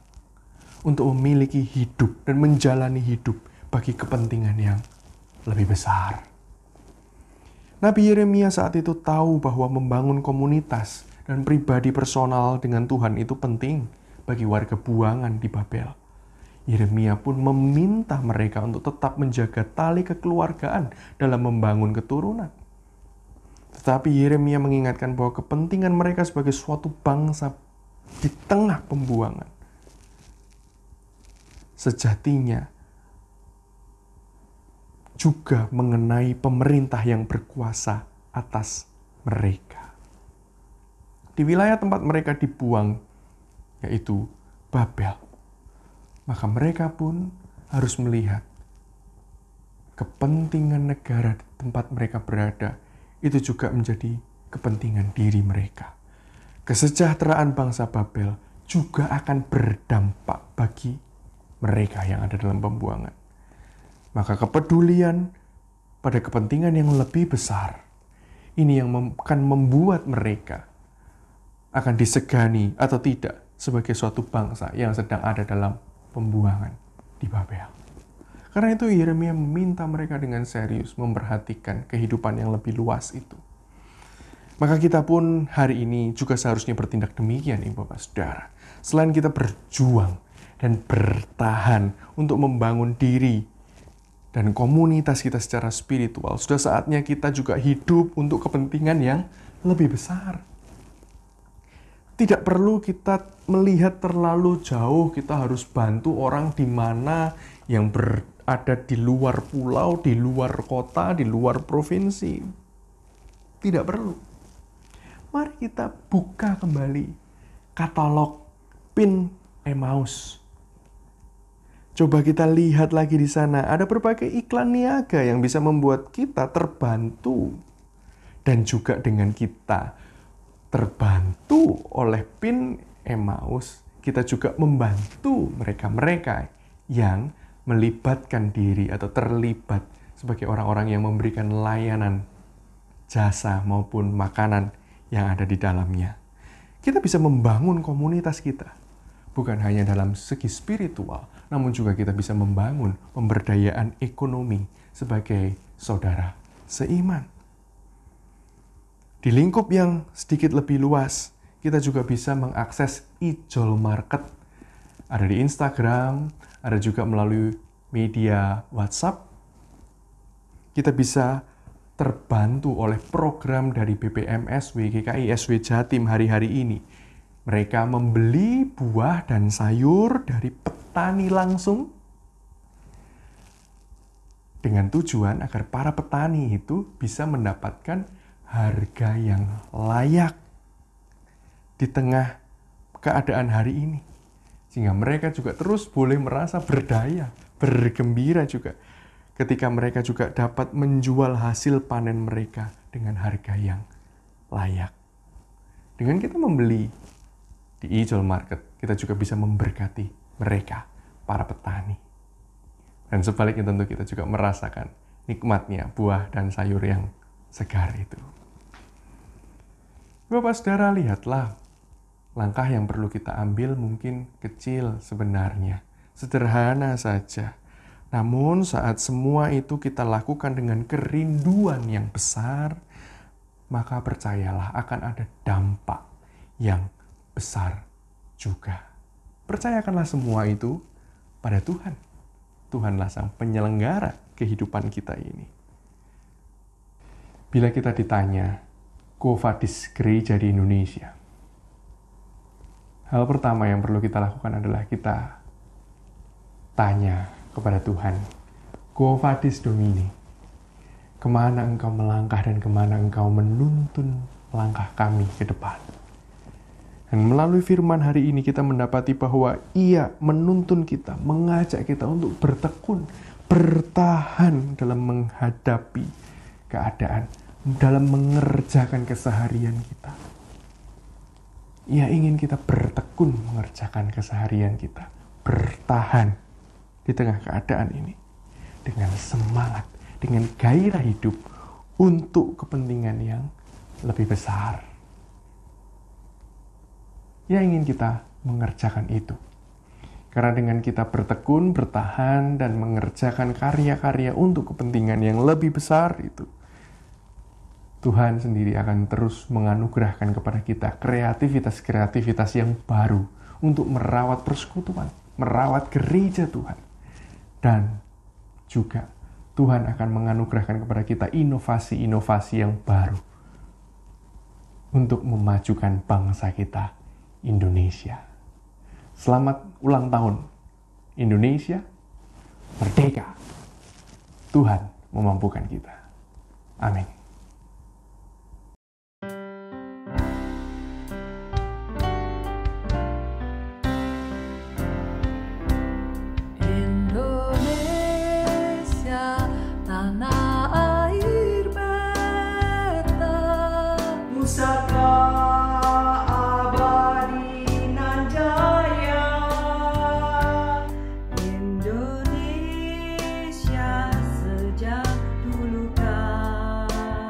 untuk memiliki hidup dan menjalani hidup bagi kepentingan yang lebih besar. Nabi Yeremia saat itu tahu bahwa membangun komunitas dan pribadi personal dengan Tuhan itu penting bagi warga buangan di Babel. Yeremia pun meminta mereka untuk tetap menjaga tali kekeluargaan dalam membangun keturunan. Tetapi Yeremia mengingatkan bahwa kepentingan mereka sebagai suatu bangsa di tengah pembuangan sejatinya juga mengenai pemerintah yang berkuasa atas mereka. Di wilayah tempat mereka dibuang, yaitu Babel, maka mereka pun harus melihat kepentingan negara di tempat mereka berada itu juga menjadi kepentingan diri mereka. Kesejahteraan bangsa Babel juga akan berdampak bagi mereka yang ada dalam pembuangan. Maka kepedulian pada kepentingan yang lebih besar ini yang akan membuat mereka akan disegani atau tidak sebagai suatu bangsa yang sedang ada dalam pembuangan di Babel. Karena itu Yeremia meminta mereka dengan serius memperhatikan kehidupan yang lebih luas itu. Maka kita pun hari ini juga seharusnya bertindak demikian, Ibu Bapak Saudara. Selain kita berjuang dan bertahan untuk membangun diri dan komunitas kita secara spiritual, sudah saatnya kita juga hidup untuk kepentingan yang lebih besar. Tidak perlu kita melihat terlalu jauh, kita harus bantu orang di mana yang berada di luar pulau, di luar kota, di luar provinsi. Tidak perlu. Mari kita buka kembali katalog PIN Emmaus. Coba kita lihat lagi di sana, ada berbagai iklan niaga yang bisa membuat kita terbantu. Dan juga dengan kita terbantu oleh PIN Emmaus, kita juga membantu mereka-mereka yang melibatkan diri atau terlibat sebagai orang-orang yang memberikan layanan, jasa maupun makanan yang ada di dalamnya. Kita bisa membangun komunitas kita, bukan hanya dalam segi spiritual, namun juga kita bisa membangun pemberdayaan ekonomi sebagai saudara seiman. Di lingkup yang sedikit lebih luas, kita juga bisa mengakses e-jol market. Ada di Instagram, ada juga melalui media WhatsApp. Kita bisa terbantu oleh program dari BPMSW, GKI SW Jatim hari-hari ini. Mereka membeli buah dan sayur dari petani langsung dengan tujuan agar para petani itu bisa mendapatkan harga yang layak di tengah keadaan hari ini. Sehingga mereka juga terus boleh merasa berdaya, bergembira juga ketika mereka juga dapat menjual hasil panen mereka dengan harga yang layak. Dengan kita membeli di Ijol Market, kita juga bisa memberkati mereka, para petani. Dan sebaliknya tentu kita juga merasakan nikmatnya buah dan sayur yang segar itu. Bapak Saudara, lihatlah, langkah yang perlu kita ambil mungkin kecil sebenarnya, sederhana saja. Namun saat semua itu kita lakukan dengan kerinduan yang besar, maka percayalah akan ada dampak yang besar juga. Percayakanlah semua itu pada Tuhan. Tuhanlah sang penyelenggara kehidupan kita ini. Bila kita ditanya, Quo Vadis gereja di Indonesia? Hal pertama yang perlu kita lakukan adalah kita tanya kepada Tuhan, Quo Vadis Domini? Kemana Engkau melangkah dan kemana Engkau menuntun langkah kami ke depan? Dan melalui firman hari ini kita mendapati bahwa Ia menuntun kita, mengajak kita untuk bertekun, bertahan dalam menghadapi keadaan, dalam mengerjakan keseharian kita. Ia ingin kita bertekun mengerjakan keseharian kita, bertahan di tengah keadaan ini dengan semangat, dengan gairah hidup untuk kepentingan yang lebih besar. Ia ingin kita mengerjakan itu. Karena dengan kita bertekun, bertahan, dan mengerjakan karya-karya untuk kepentingan yang lebih besar itu, Tuhan sendiri akan terus menganugerahkan kepada kita kreativitas-kreativitas yang baru untuk merawat persekutuan, merawat gereja Tuhan. Dan juga Tuhan akan menganugerahkan kepada kita inovasi-inovasi yang baru untuk memajukan bangsa kita, Indonesia. Selamat ulang tahun, Indonesia merdeka. Tuhan memampukan kita. Amin. Indonesia sejak dulu kala.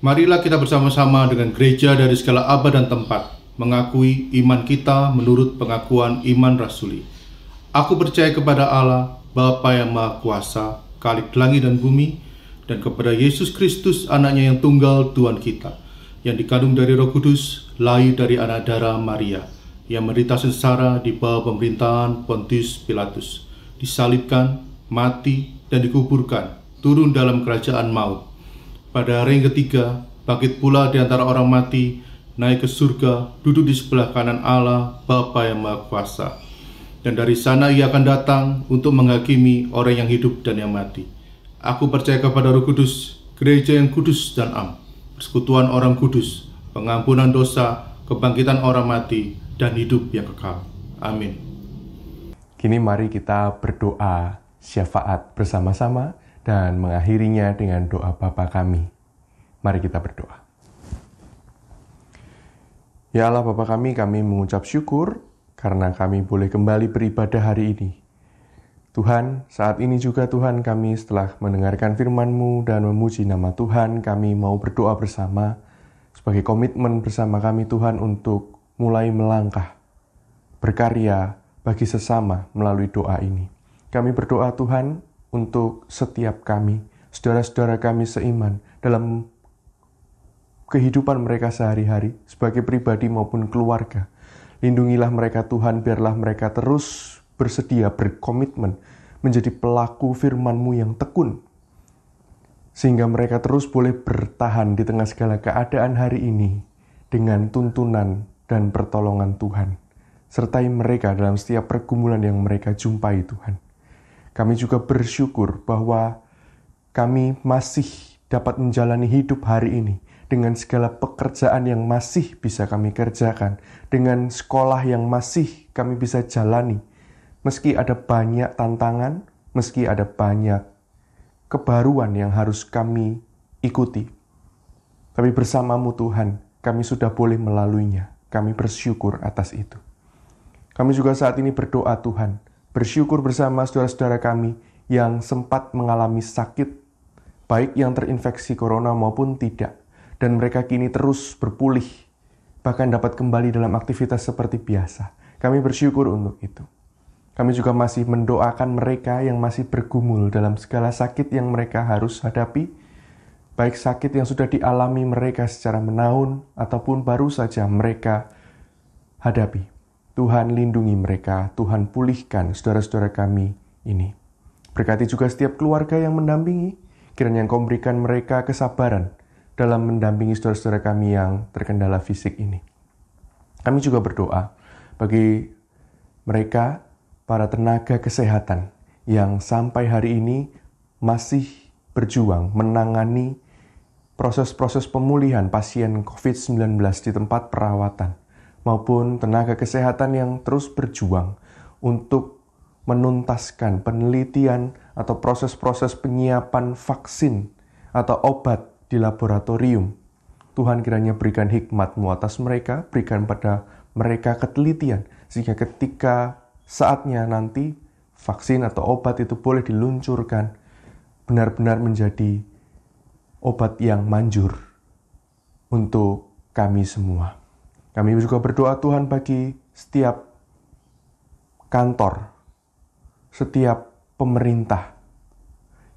Marilah kita bersama-sama dengan gereja dari segala abad dan tempat mengakui iman kita menurut pengakuan iman rasuli. Aku percaya kepada Allah, Bapa yang Maha Kuasa, Khalik langit dan bumi, dan kepada Yesus Kristus, anaknya yang tunggal, Tuhan kita, yang dikandung dari Roh Kudus, lahir dari anak darah Maria, yang menderita sengsara di bawah pemerintahan Pontius Pilatus, disalibkan, mati, dan dikuburkan, turun dalam kerajaan maut. Pada hari yang ketiga, bangkit pula di antara orang mati, naik ke surga, duduk di sebelah kanan Allah, Bapa yang Maha Kuasa. Dan dari sana ia akan datang untuk menghakimi orang yang hidup dan yang mati. Aku percaya kepada Roh Kudus, gereja yang kudus dan am, persekutuan orang kudus, pengampunan dosa, kebangkitan orang mati, dan hidup yang kekal. Amin. Kini mari kita berdoa syafaat bersama-sama dan mengakhirinya dengan doa Bapa kami. Mari kita berdoa. Ya Allah Bapa kami mengucap syukur karena kami boleh kembali beribadah hari ini. Tuhan, saat ini juga Tuhan kami setelah mendengarkan firman-Mu dan memuji nama Tuhan, kami mau berdoa bersama sebagai komitmen bersama kami Tuhan untuk mulai melangkah, berkarya bagi sesama melalui doa ini. Kami berdoa Tuhan untuk setiap kami, saudara-saudara kami seiman dalam kehidupan mereka sehari-hari sebagai pribadi maupun keluarga. Lindungilah mereka Tuhan, biarlah mereka terus bersedia, berkomitmen menjadi pelaku firman-Mu yang tekun. Sehingga mereka terus boleh bertahan di tengah segala keadaan hari ini dengan tuntunan dan pertolongan Tuhan. Sertai mereka dalam setiap pergumulan yang mereka jumpai Tuhan. Kami juga bersyukur bahwa kami masih dapat menjalani hidup hari ini dengan segala pekerjaan yang masih bisa kami kerjakan, dengan sekolah yang masih kami bisa jalani, meski ada banyak tantangan, meski ada banyak kebaruan yang harus kami ikuti. Tapi bersama-Mu Tuhan, kami sudah boleh melaluinya. Kami bersyukur atas itu. Kami juga saat ini berdoa Tuhan, bersyukur bersama saudara-saudara kami yang sempat mengalami sakit, baik yang terinfeksi corona maupun tidak. Dan mereka kini terus berpulih, bahkan dapat kembali dalam aktivitas seperti biasa. Kami bersyukur untuk itu. Kami juga masih mendoakan mereka yang masih bergumul dalam segala sakit yang mereka harus hadapi, baik sakit yang sudah dialami mereka secara menahun ataupun baru saja mereka hadapi. Tuhan lindungi mereka, Tuhan pulihkan saudara-saudara kami ini. Berkati juga setiap keluarga yang mendampingi, kiranya Engkau berikan mereka kesabaran dalam mendampingi saudara-saudara kami yang terkendala fisik ini. Kami juga berdoa bagi mereka, para tenaga kesehatan yang sampai hari ini masih berjuang menangani proses-proses pemulihan pasien COVID-19 di tempat perawatan, maupun tenaga kesehatan yang terus berjuang untuk menuntaskan penelitian atau proses-proses penyiapan vaksin atau obat di laboratorium. Tuhan kiranya berikan hikmat-Mu atas mereka, berikan pada mereka ketelitian, sehingga ketika saatnya nanti vaksin atau obat itu boleh diluncurkan, benar-benar menjadi obat yang manjur untuk kami semua. Kami juga berdoa Tuhan bagi setiap kantor, setiap pemerintah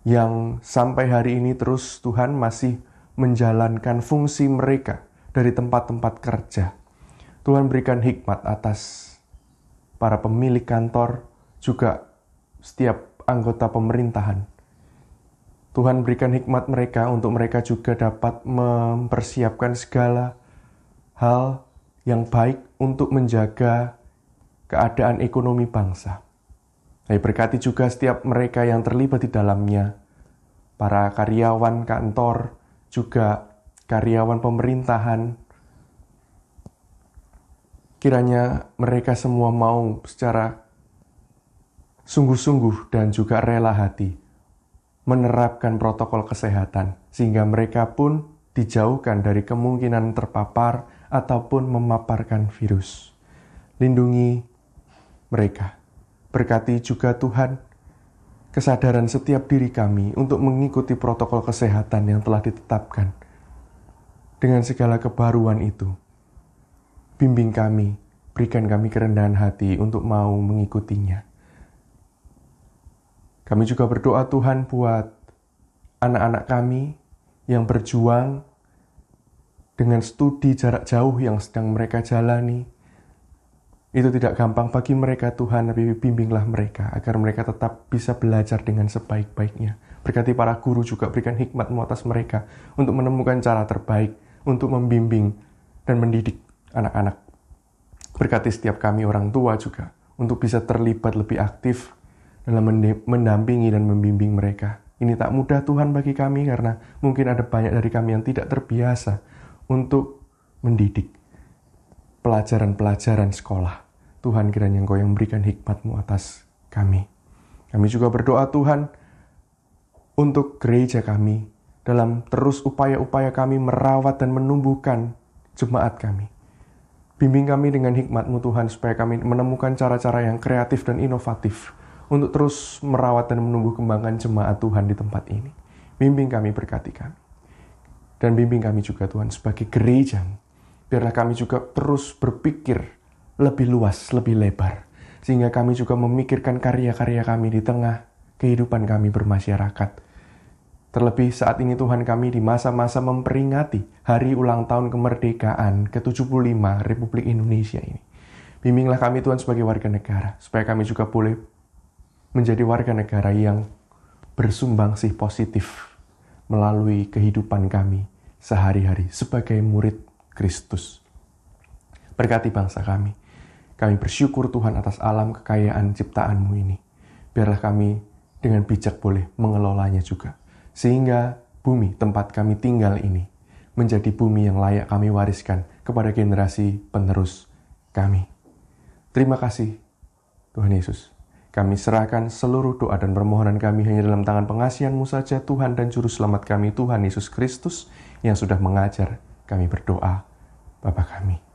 yang sampai hari ini terus Tuhan masih menjalankan fungsi mereka dari tempat-tempat kerja. Tuhan berikan hikmat atas para pemilik kantor, juga setiap anggota pemerintahan. Tuhan berikan hikmat mereka untuk mereka juga dapat mempersiapkan segala hal yang baik untuk menjaga keadaan ekonomi bangsa. Saya berkati juga setiap mereka yang terlibat di dalamnya, para karyawan kantor, juga karyawan pemerintahan. Kiranya mereka semua mau secara sungguh-sungguh dan juga rela hati menerapkan protokol kesehatan, sehingga mereka pun dijauhkan dari kemungkinan terpapar ataupun memaparkan virus. Lindungi mereka. Berkati juga Tuhan kesadaran setiap diri kami untuk mengikuti protokol kesehatan yang telah ditetapkan. dengan segala kebaruan itu. Bimbing kami, berikan kami kerendahan hati untuk mau mengikutinya. Kami juga berdoa Tuhan buat anak-anak kami yang berjuang dengan studi jarak jauh yang sedang mereka jalani. Itu tidak gampang bagi mereka Tuhan, tapi bimbinglah mereka agar mereka tetap bisa belajar dengan sebaik-baiknya. Berkati para guru juga, berikan hikmat-Mu atas mereka untuk menemukan cara terbaik untuk membimbing dan mendidik anak-anak. Berkati setiap kami orang tua juga untuk bisa terlibat lebih aktif dalam mendampingi dan membimbing mereka. Ini tak mudah Tuhan bagi kami karena mungkin ada banyak dari kami yang tidak terbiasa untuk mendidik pelajaran-pelajaran sekolah. Tuhan, kiranya Engkau yang memberikan hikmat-Mu atas kami. Kami juga berdoa Tuhan untuk gereja kami dalam terus upaya-upaya kami merawat dan menumbuhkan jemaat kami. Bimbing kami dengan hikmat-Mu Tuhan, supaya kami menemukan cara-cara yang kreatif dan inovatif untuk terus merawat dan menumbuh kembangkan jemaat Tuhan di tempat ini. Bimbing kami, berkati kami. Dan bimbing kami juga Tuhan sebagai gereja. Biarlah kami juga terus berpikir lebih luas, lebih lebar. Sehingga kami juga memikirkan karya-karya kami di tengah kehidupan kami bermasyarakat. Terlebih saat ini Tuhan, kami di masa-masa memperingati hari ulang tahun kemerdekaan ke-75 Republik Indonesia ini. Bimbinglah kami Tuhan sebagai warga negara, supaya kami juga boleh menjadi warga negara yang bersumbangsi positif melalui kehidupan kami sehari-hari sebagai murid Kristus. Berkati bangsa kami. Kami bersyukur Tuhan atas alam kekayaan ciptaan-Mu ini. Biarlah kami dengan bijak boleh mengelolanya juga. Sehingga bumi tempat kami tinggal ini menjadi bumi yang layak kami wariskan kepada generasi penerus kami. Terima kasih Tuhan Yesus. Kami serahkan seluruh doa dan permohonan kami hanya dalam tangan pengasihan-Mu saja, Tuhan dan Juru Selamat kami, Tuhan Yesus Kristus, yang sudah mengajar kami berdoa, Bapa kami.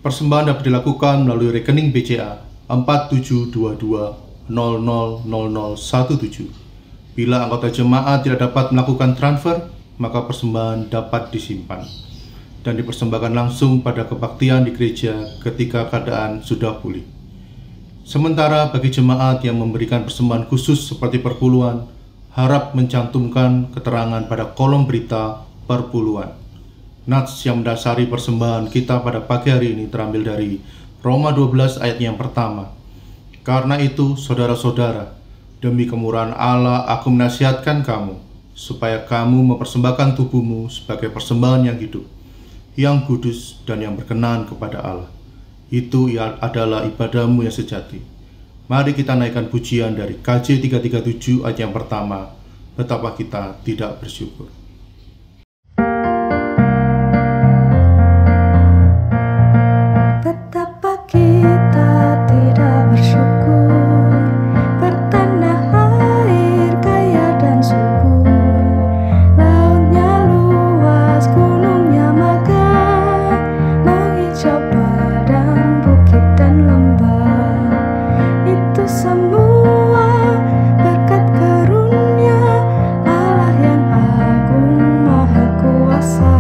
Persembahan dapat dilakukan melalui rekening BCA 4722000017. Bila anggota jemaat tidak dapat melakukan transfer, maka persembahan dapat disimpan dan dipersembahkan langsung pada kebaktian di gereja ketika keadaan sudah pulih. Sementara bagi jemaat yang memberikan persembahan khusus seperti perpuluhan, harap mencantumkan keterangan pada kolom berita perpuluhan. Nats yang mendasari persembahan kita pada pagi hari ini terambil dari Roma 12 ayat yang pertama. Karena itu, saudara-saudara, demi kemurahan Allah aku menasihatkan kamu, supaya kamu mempersembahkan tubuhmu sebagai persembahan yang hidup, yang kudus dan yang berkenan kepada Allah. Itu adalah ibadahmu yang sejati. Mari kita naikkan pujian dari KJ 337 ayat yang pertama, betapa kita tidak bersyukur. Betapa kita tidak bersyukur, bertanah air kaya dan subur, lautnya luas, gunungnya megah, menghijau padang, bukit dan lembah. Itu semua berkat karunia Allah yang agung maha kuasa.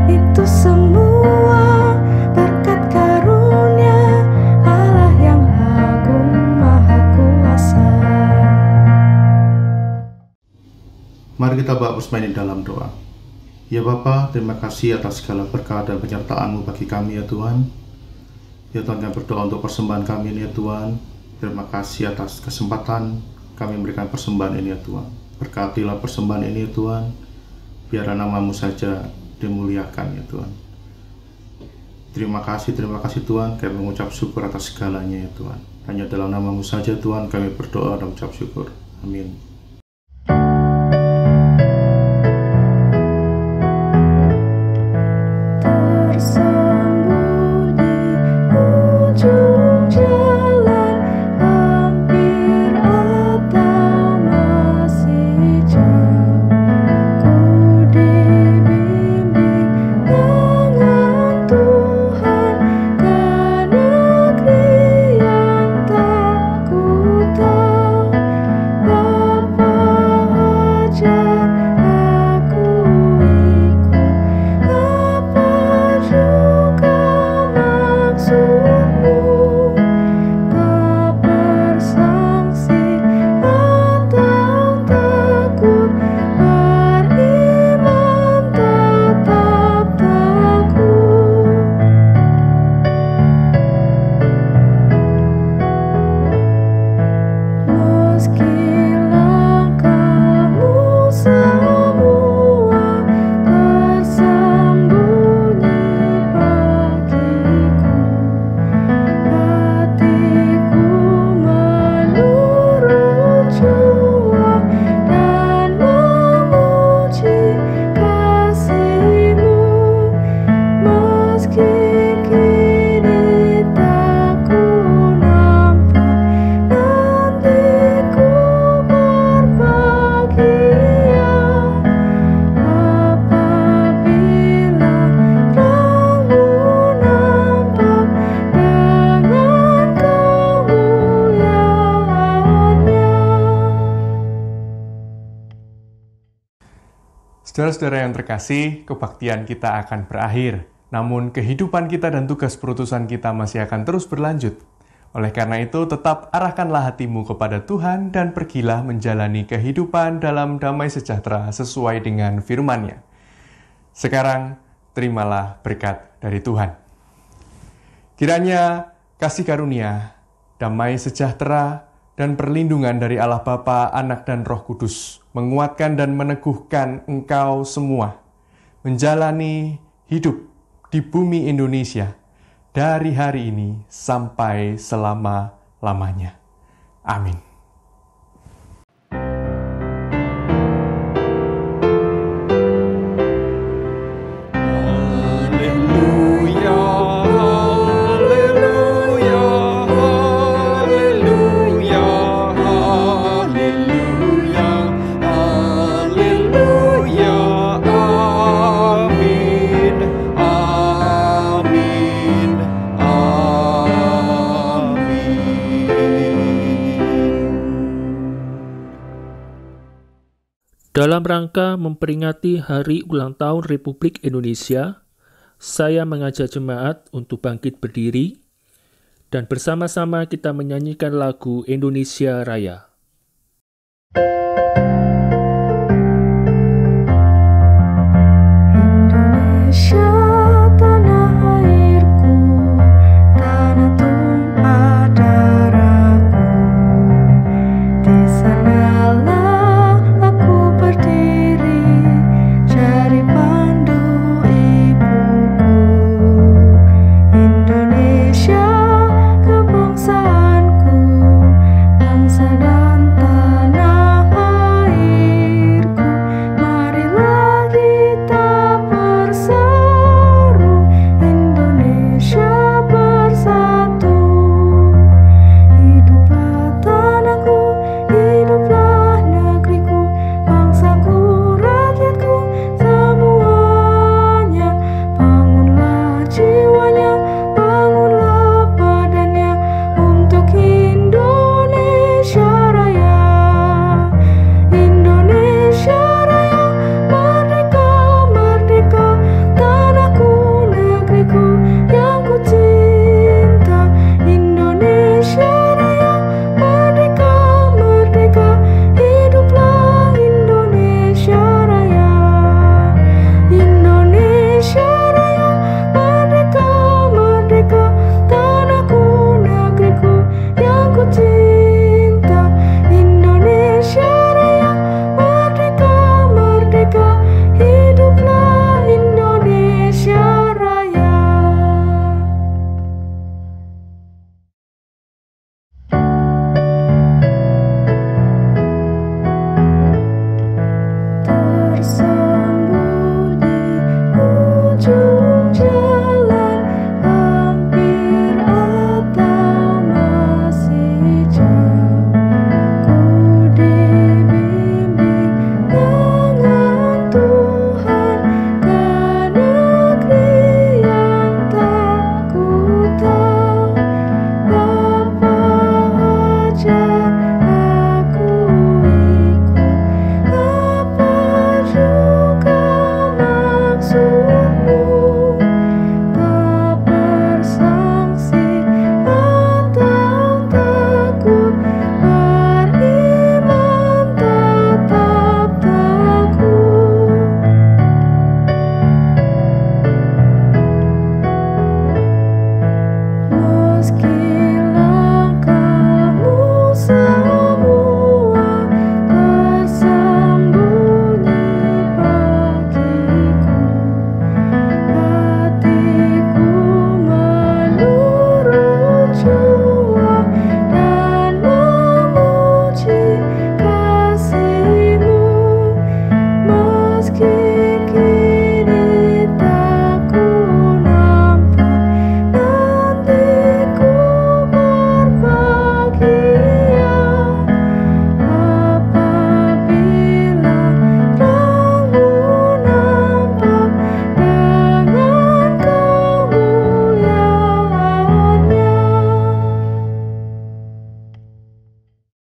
Itu semua berkat karunia Allah yang agung maha kuasa. Mari kita bawa bersama ini dalam doa. Ya Bapa, terima kasih atas segala berkat dan penyertaan-Mu bagi kami ya Tuhan. Ya Tuhan, kami berdoa untuk persembahan kami ini ya Tuhan. Terima kasih atas kesempatan kami memberikan persembahan ini ya Tuhan. Berkatilah persembahan ini ya Tuhan. Biarlah nama-Mu saja dimuliakan ya Tuhan. Terima kasih Tuhan. Kami mengucap syukur atas segalanya ya Tuhan. Hanya dalam nama-Mu saja Tuhan kami berdoa dan mengucap syukur. Amin. Tersembunyi ujung jalan, hampir atau masih jauh, ku dibimbing tangan Tuhan ke negeri yang tak ku tahu. Bapa ajar aku ikut, apa juga maksud-Mu, tak bersanksi atau takut, beriman tetap teguh. Meski langkahmu semua tersembunyi bagiku, hatiku menurut jua dan memuji kasih-Mu. Meski kini tak ku nampak, nanti ku berbahagia apabila terang-Mu nampak dengan kemuliaan-Nya. Saudara-saudara yang terkasih, kebaktian kita akan berakhir. Namun kehidupan kita dan tugas perutusan kita masih akan terus berlanjut. Oleh karena itu, tetap arahkanlah hatimu kepada Tuhan dan pergilah menjalani kehidupan dalam damai sejahtera sesuai dengan firman-Nya. Sekarang, terimalah berkat dari Tuhan. Kiranya kasih karunia, damai sejahtera, dan perlindungan dari Allah Bapa, Anak, dan Roh Kudus menguatkan dan meneguhkan engkau semua menjalani hidup di bumi Indonesia dari hari ini sampai selama-lamanya. Amin. Dalam rangka memperingati Hari Ulang Tahun Republik Indonesia, saya mengajak jemaat untuk bangkit berdiri dan bersama-sama kita menyanyikan lagu Indonesia Raya.